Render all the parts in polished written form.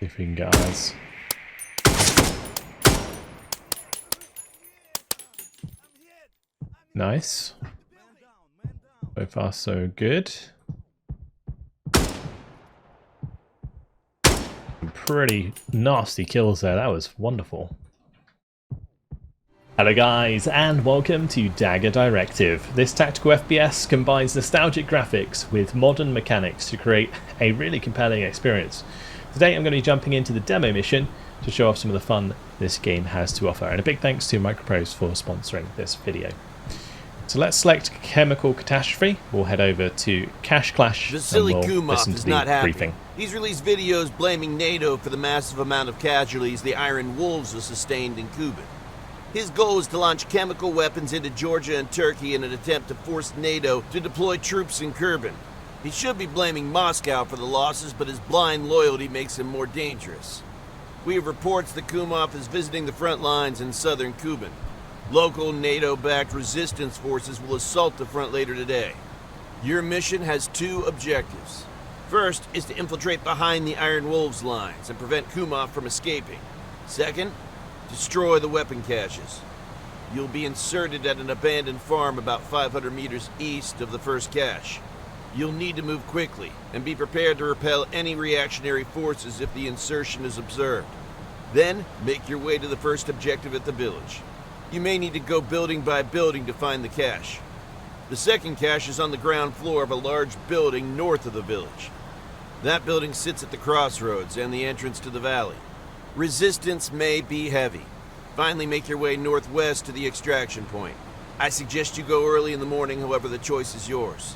See if we can get eyes. Nice. So far, so good. Pretty nasty kills there. That was wonderful. Hello guys, and welcome to Dagger Directive. This tactical FPS combines nostalgic graphics with modern mechanics to create a really compelling experience. Today I'm going to be jumping into the demo mission to show off some of the fun this game has to offer, and a big thanks to Microprose for sponsoring this video. So let's select Chemical Catastrophe. We'll head over to Cash Clash the silly and we'll Kumov listen to is the not happy. briefing. He's released videos blaming NATO for the massive amount of casualties the Iron Wolves have sustained in Kuban. His goal is to launch chemical weapons into Georgia and Turkey in an attempt to force NATO to deploy troops in Kuban. He should be blaming Moscow for the losses, but his blind loyalty makes him more dangerous. We have reports that Kumov is visiting the front lines in southern Kuban. Local NATO-backed resistance forces will assault the front later today. Your mission has two objectives. First is to infiltrate behind the Iron Wolves lines and prevent Kumov from escaping. Second, destroy the weapon caches. You'll be inserted at an abandoned farm about 500 meters east of the first cache. You'll need to move quickly and be prepared to repel any reactionary forces if the insertion is observed. Then, make your way to the first objective at the village. You may need to go building by building to find the cache. The second cache is on the ground floor of a large building north of the village. That building sits at the crossroads and the entrance to the valley. Resistance may be heavy. Finally, make your way northwest to the extraction point. I suggest you go early in the morning, however the choice is yours.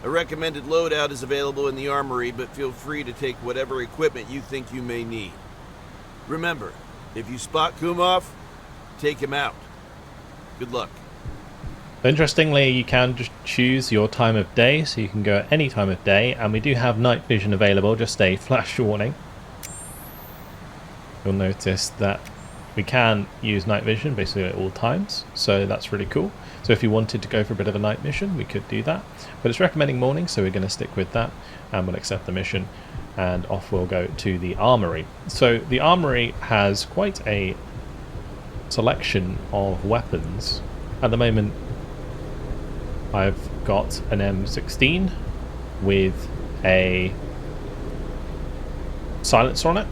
A recommended loadout is available in the Armory, but feel free to take whatever equipment you think you may need. Remember, if you spot Kumov, take him out. Good luck. Interestingly, you can just choose your time of day, so you can go at any time of day, and we do have night vision available, just a flash warning. You'll notice that we can use night vision basically at all times, so that's really cool. So if you wanted to go for a bit of a night mission, we could do that, but it's recommending morning, so we're going to stick with that, and we'll accept the mission, and off we'll go to the Armory. So the Armory has quite a selection of weapons. At the moment I've got an M16 with a silencer on it,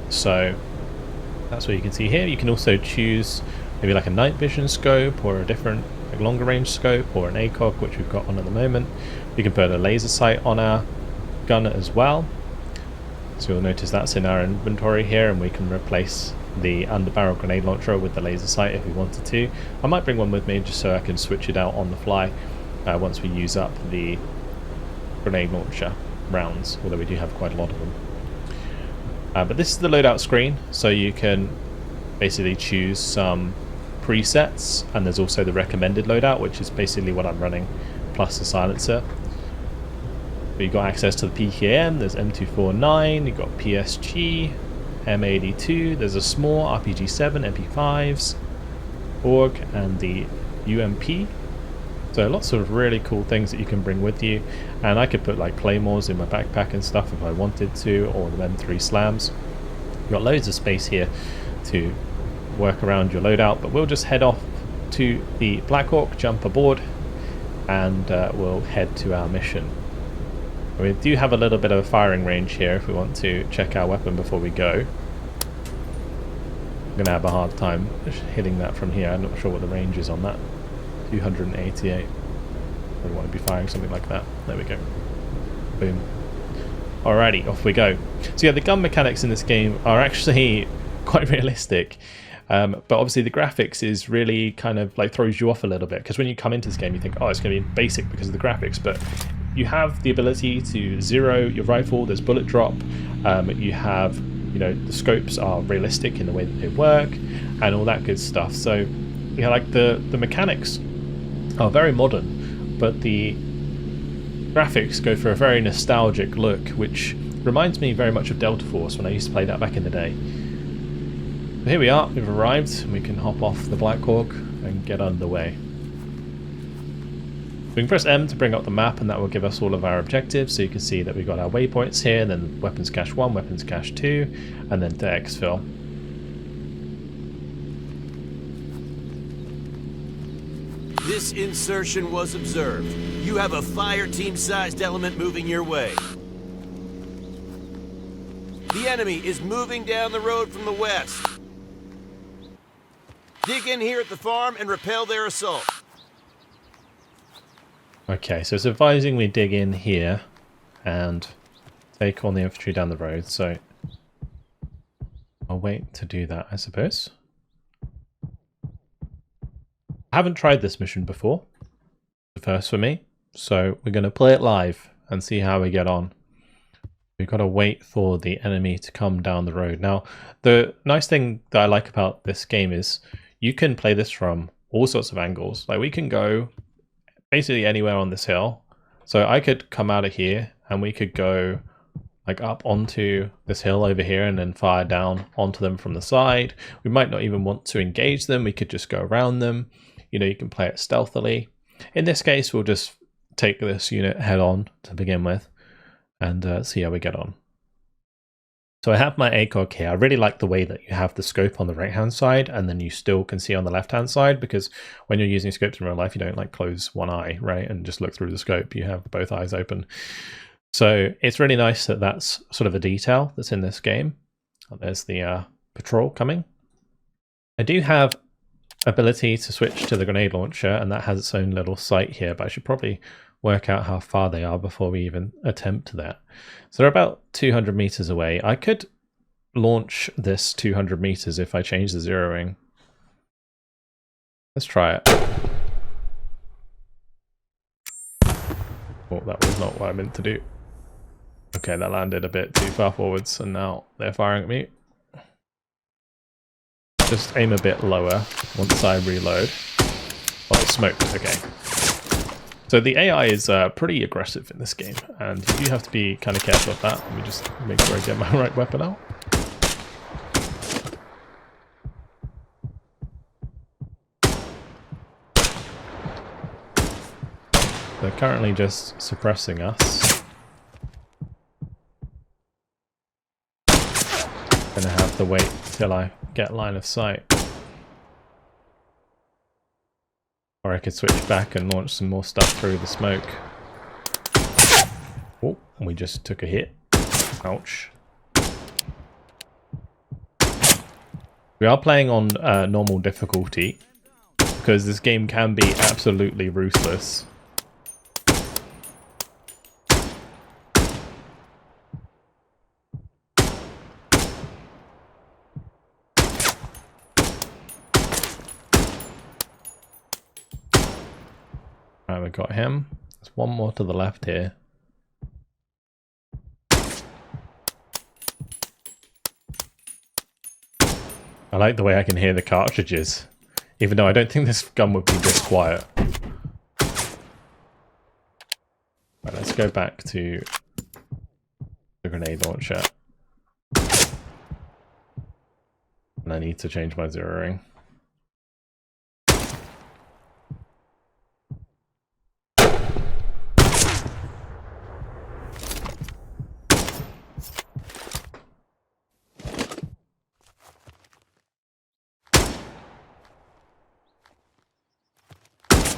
so that's what you can see here. You can also choose maybe like a night vision scope or a different like longer range scope or an ACOG, which we've got on at the moment. You can put a laser sight on our gun as well, so you'll notice that's in our inventory here, and we can replace the underbarrel grenade launcher with the laser sight if we wanted to. I might bring one with me just so I can switch it out on the fly once we use up the grenade launcher rounds, although we do have quite a lot of them. But this is the loadout screen, so you can basically choose some presets, and there's also the recommended loadout, which is basically what I'm running, plus the silencer. But you've got access to the PKM, there's M249, you've got PSG, M82, there's a small RPG-7, MP5s, AUG, and the UMP. So lots of really cool things that you can bring with you, and I could put like claymores in my backpack and stuff if I wanted to, or the M3 slams. You've got loads of space here to work around your loadout, but we'll just head off to the Black Hawk, jump aboard, and we'll head to our mission. We do have a little bit of a firing range here if we want to check our weapon before we go. I'm going to have a hard time hitting that from here. I'm not sure what the range is on that. 288. I want to be firing something like that. There we go. Boom. Alrighty, off we go. So yeah, the gun mechanics in this game are actually quite realistic. But obviously the graphics is really kind of like throws you off a little bit, because when you come into this game you think, oh, it's going to be basic because of the graphics, but you have the ability to zero your rifle, there's bullet drop, you have, you know, the scopes are realistic in the way that they work, and all that good stuff. So, you know, like the mechanics are very modern, but the graphics go for a very nostalgic look, which reminds me very much of Delta Force when I used to play that back in the day. So here we are, we've arrived, and we can hop off the Black Hawk and get underway. We can press M to bring up the map, and that will give us all of our objectives. So you can see that we've got our waypoints here, then weapons cache 1, weapons cache 2, and then to exfil. This insertion was observed. You have a fire team-sized element moving your way. The enemy is moving down the road from the west. Dig in here at the farm and repel their assault. Okay, so it's advising we dig in here and take on the infantry down the road, so I'll wait to do that, I suppose. I haven't tried this mission before, the first for me, so we're going to play it live and see how we get on. We've got to wait for the enemy to come down the road. Now, the nice thing that I like about this game is you can play this from all sorts of angles. Like, we can go basically anywhere on this hill. So I could come out of here and we could go like up onto this hill over here and then fire down onto them from the side. We might not even want to engage them. We could just go around them. You know, you can play it stealthily. In this case, we'll just take this unit head on to begin with and see how we get on. So I have my ACOG here. I really like the way that you have the scope on the right hand side and then you still can see on the left hand side, because when you're using scopes in real life, you don't like close one eye, right, and just look through the scope. You have both eyes open. So it's really nice that that's sort of a detail that's in this game. There's the patrol coming. I do have ability to switch to the grenade launcher, and that has its own little sight here, but I should probably work out how far they are before we even attempt that. So they're about 200 meters away. I could launch this 200 meters if I change the zeroing. Let's try it. Oh, that was not what I meant to do. Okay, that landed a bit too far forwards, and now they're firing at me. Just aim a bit lower once I reload. Oh, it's smoked, okay. So the AI is pretty aggressive in this game, and you do have to be kind of careful of that. Let me just make sure I get my right weapon out. They're currently just suppressing us. Gonna have to wait till I get line of sight. Or I could switch back and launch some more stuff through the smoke. Oh, we just took a hit. Ouch. We are playing on normal difficulty, because this game can be absolutely ruthless. Right, we got him. There's one more to the left here. I like the way I can hear the cartridges, even though I don't think this gun would be this quiet. Right, let's go back to the grenade launcher. And I need to change my zeroing.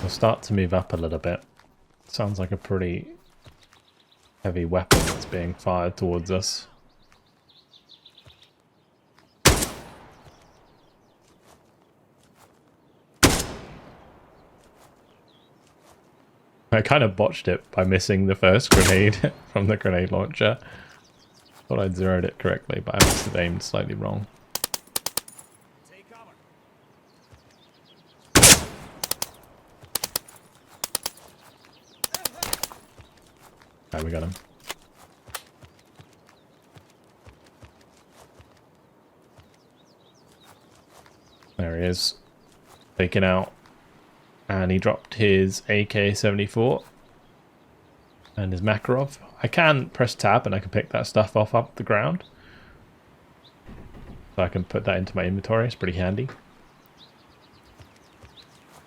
We'll start to move up a little bit. Sounds like a pretty heavy weapon that's being fired towards us. I kind of botched it by missing the first grenade from the grenade launcher. Thought I'd zeroed it correctly, but I must have aimed slightly wrong. Okay, we got him. There he is. Taken out. And he dropped his AK-74 and his Makarov. I can press tab and I can pick that stuff off the ground. So I can put that into my inventory. It's pretty handy.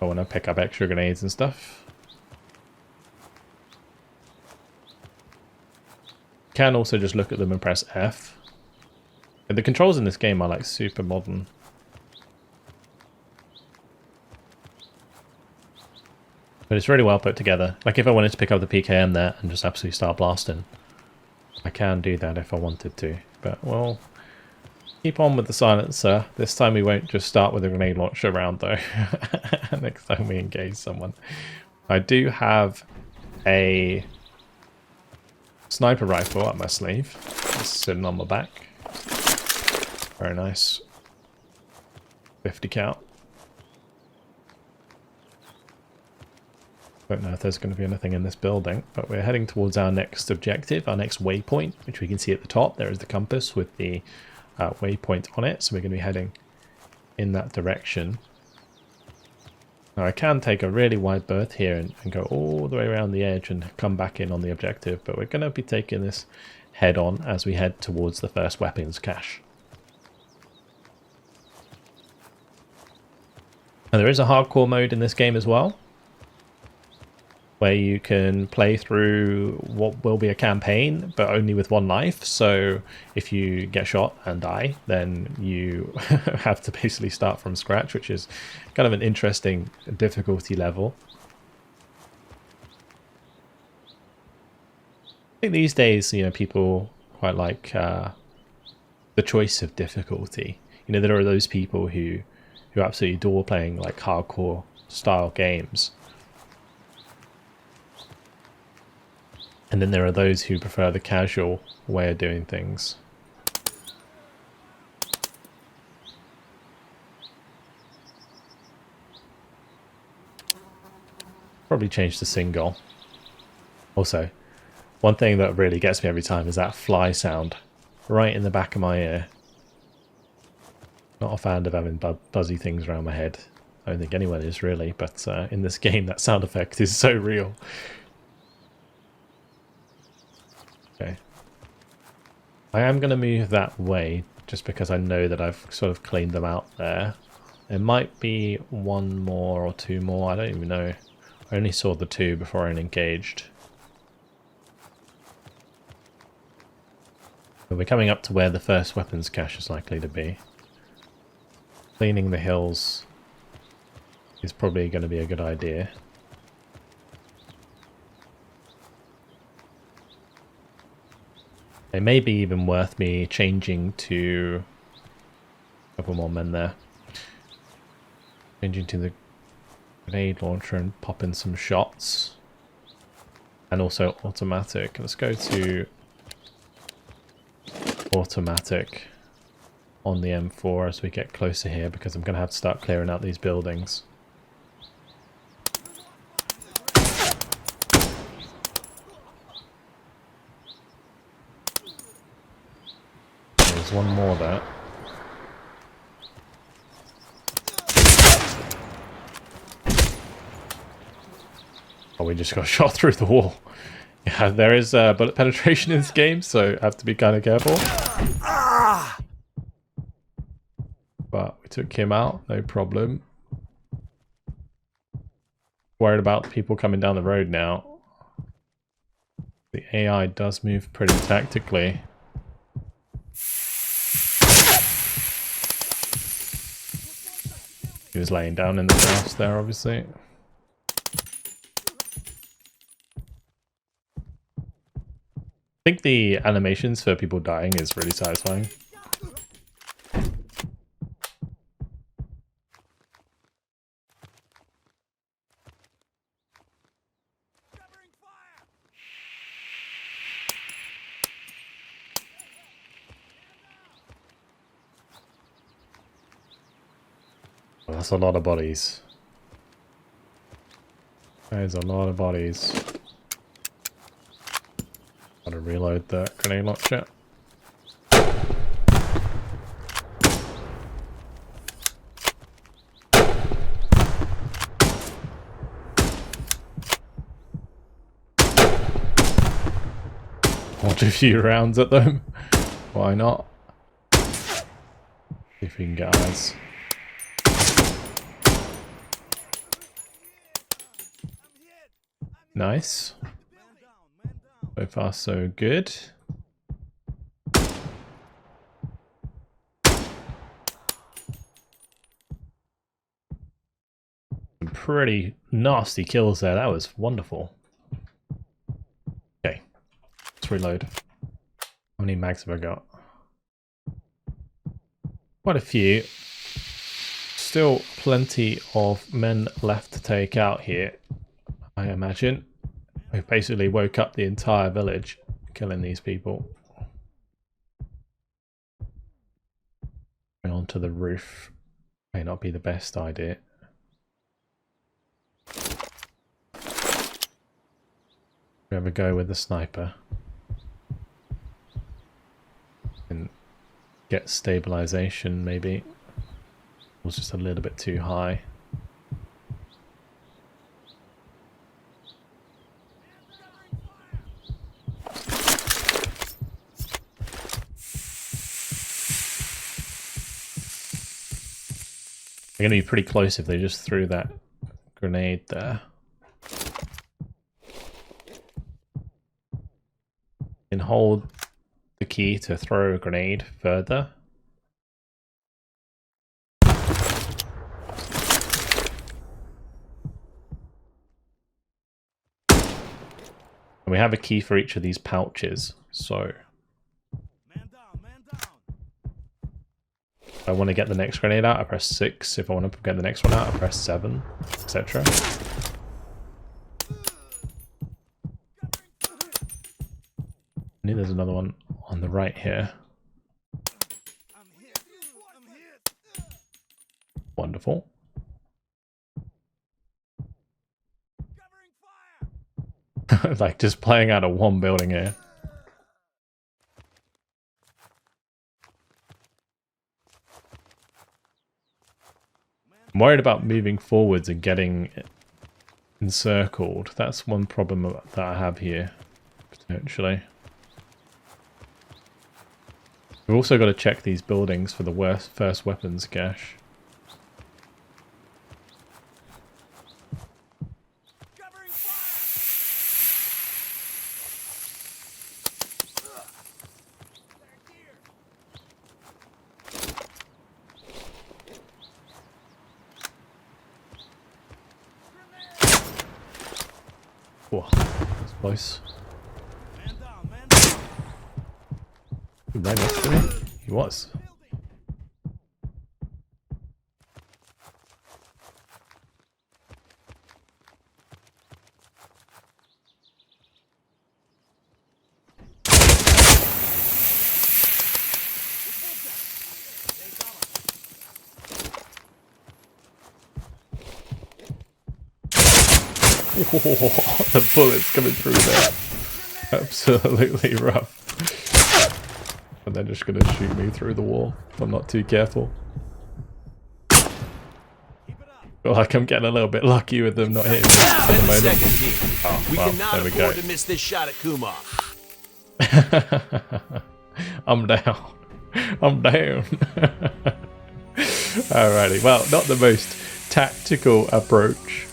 I want to pick up extra grenades and stuff. can also just look at them and press F. And the controls in this game are like super modern. But it's really well put together. Like if I wanted to pick up the PKM there and just absolutely start blasting, I can do that if I wanted to. But we'll keep on with the silencer. This time we won't just start with a grenade launcher round though. Next time we engage someone. I do have a sniper rifle up my sleeve. It's sitting on my back. Very nice. 50 count. Don't know if there's going to be anything in this building, but we're heading towards our next objective, our next waypoint, which we can see at the top. There is the compass with the waypoint on it, so we're going to be heading in that direction. Now I can take a really wide berth here and go all the way around the edge and come back in on the objective, but we're going to be taking this head on as we head towards the first weapons cache. Now there is a hardcore mode in this game as well, where you can play through what will be a campaign, but only with one life. So if you get shot and die, then you have to basically start from scratch, which is kind of an interesting difficulty level. I think these days, you know, people quite like the choice of difficulty. You know, there are those people who absolutely adore playing like hardcore style games. And then there are those who prefer the casual way of doing things. Probably change to single. Also, one thing that really gets me every time is that fly sound right in the back of my ear. Not a fan of having buzzy things around my head. I don't think anyone is really, but in this game that sound effect is so real. Okay. I am going to move that way just because I know that I've sort of cleaned them out there. There might be one more or two more, I don't even know. I only saw the two before I engaged. But we're coming up to where the first weapons cache is likely to be. Cleaning the hills is probably going to be a good idea. It may be even worth me changing to a couple more men there. Changing to the grenade launcher and popping some shots. And also automatic. Let's go to automatic on the M4 as we get closer here, because I'm going to have to start clearing out these buildings. There's one more there. Oh, we just got shot through the wall. Yeah, there is bullet penetration in this game, so I have to be kind of careful. But we took him out, no problem. Worried about people coming down the road now. The AI does move pretty tactically. He was laying down in the grass there, obviously. I think the animations for people dying is really satisfying. Oh, that's a lot of bodies. There's a lot of bodies. Gotta reload the grenade launcher. Launch a few rounds at them. Why not? See if we can get eyes. Nice. So far so good. pretty nasty kills there. That was wonderful. Okay, let's reload. How many mags have I got? Quite a few. Still plenty of men left to take out here, I imagine. We've basically woke up the entire village killing these people. Going onto the roof may not be the best idea. We have a go with the sniper. And get stabilization maybe. It was just a little bit too high. They're going to be pretty close if they just threw that grenade there. And hold the key to throw a grenade further. And we have a key for each of these pouches, so if I want to get the next grenade out, I press 6. If I want to get the next one out, I press 7, etc. I knew there's another one on the right here. Wonderful. Like just playing out of one building here. I'm worried about moving forwards and getting encircled. That's one problem that I have here, potentially. We've also got to check these buildings for the first weapons cache. Whoa, that's close. Right next to me? He was. The bullets coming through there. Absolutely rough. And they're just going to shoot me through the wall if I'm not too careful. Feel like I'm getting a little bit lucky with them not hitting me at the moment. Oh, we well, cannot there we afford go. to miss this shot at Kumar. I'm down. I'm down. Alrighty, well, not the most tactical approach.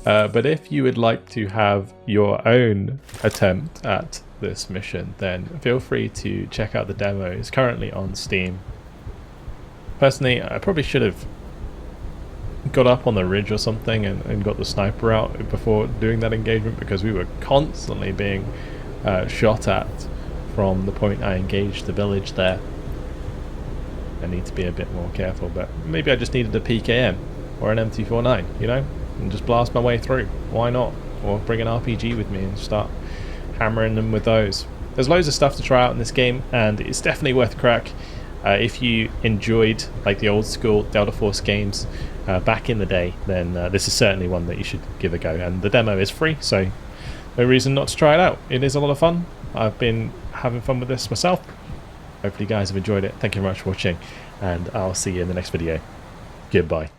But if you would like to have your own attempt at this mission, then feel free to check out the demo. It's currently on Steam. Personally, I probably should have got up on the ridge or something and got the sniper out before doing that engagement, because we were constantly being shot at from the point I engaged the village there. I need to be a bit more careful, but maybe I just needed a PKM or an MT49, you know, and just blast my way through. Why not? Or bring an RPG with me and start hammering them with those. There's loads of stuff to try out in this game, and it's definitely worth a crack. If you enjoyed like the old school Delta Force games back in the day, then this is certainly one that you should give a go. And the demo is free, so no reason not to try it out. It is a lot of fun. I've been having fun with this myself. Hopefully you guys have enjoyed it. Thank you very much for watching, and I'll see you in the next video. Goodbye.